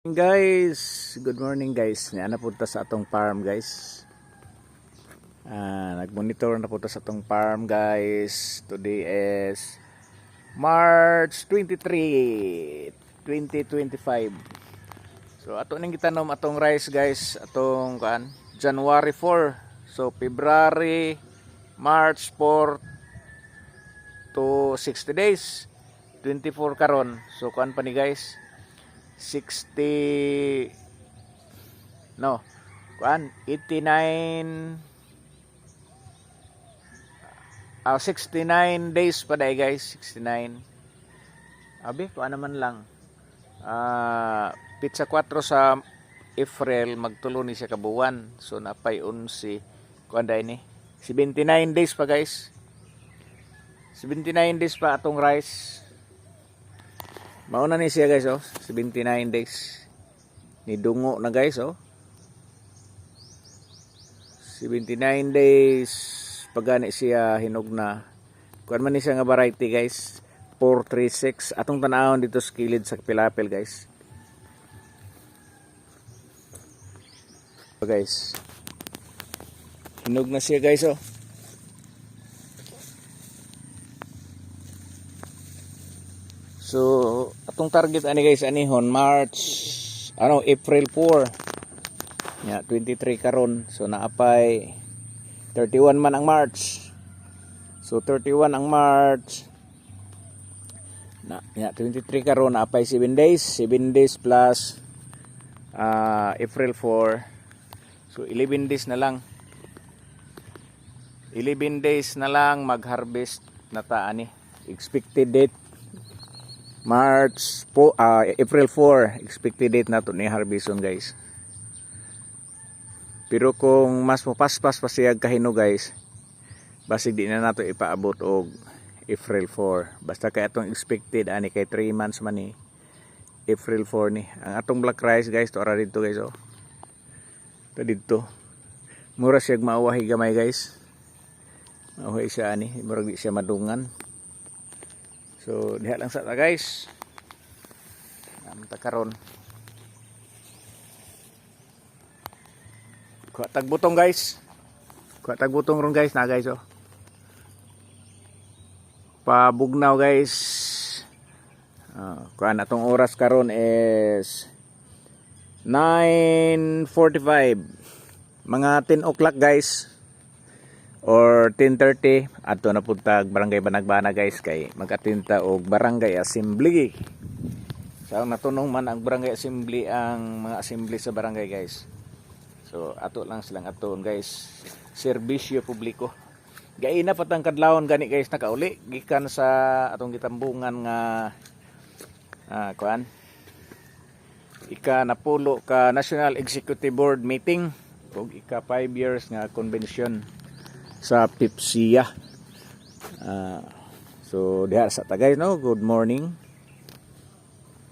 Guys, good morning guys. Nga napunta sa atong farm guys. Nagmonitor na punta sa atong farm guys. Today is March 23, 2025. So ato nang gitanom atong rice guys, atong January 4. So February, March 4 to 60 days. 24 karon. So pa ni guys. 89 69 days pa dai guys. 69 abi naman lang pizza 4 sa April magtulo ni siya kabuwan, so napay 11 dai ni 79 days pa guys. 79 days pa atong rice. Mauna ni siya guys, 79 days. Ni dungo na guys, 79 days pagani siya hinog na. Kuan man ni siya nga variety guys, 436. Atong tanawon dito sa kilid sa pilapil guys. Guys. Hinog na siya guys, So, atong target ani guys anihon March April 4. Ya, 23 karon. So naapay 31 man ang March. So 31 ang March. 23 karon naapay 7 days. 7 days plus April 4. So 11 days na lang. 11 days na lang mag-harvest na ta ani. Expected date March po, April 4 expected date na to ni harveston guys. Pero kung mas mapaspas pa siya kahino guys, basig di na nato ipaabot og April 4. Basta kay atong expected ani kay 3 months man ni April 4 ni. Ang atong black rice guys, to ara dito guys, to dito. Mura siya mauwahi gamay guys. Mauwahi siya ani, murag di siya madungan. So diha lang sa ta guys. Namta karon. Kuha tagbutong guys. Kuha tagbutong ron guys na guys, Pabugnaw guys. Kuha na tong oras karon is 9:45. Mga 10 o'clock guys. Or 10:30 ato na puntag barangay Banagbana guys, kay magatinta og barangay assembly. So natunong man ang barangay assembly ang mga assembly sa barangay guys. So ato lang silang aton guys, serbisyo publiko. Gaina patang kadlawon gani guys, nakauli gikan sa atong gitambungan nga ika napulo ka National Executive Board meeting ug ika 5 years nga convention sa PIPSIA. So diha sa ta guys, good morning.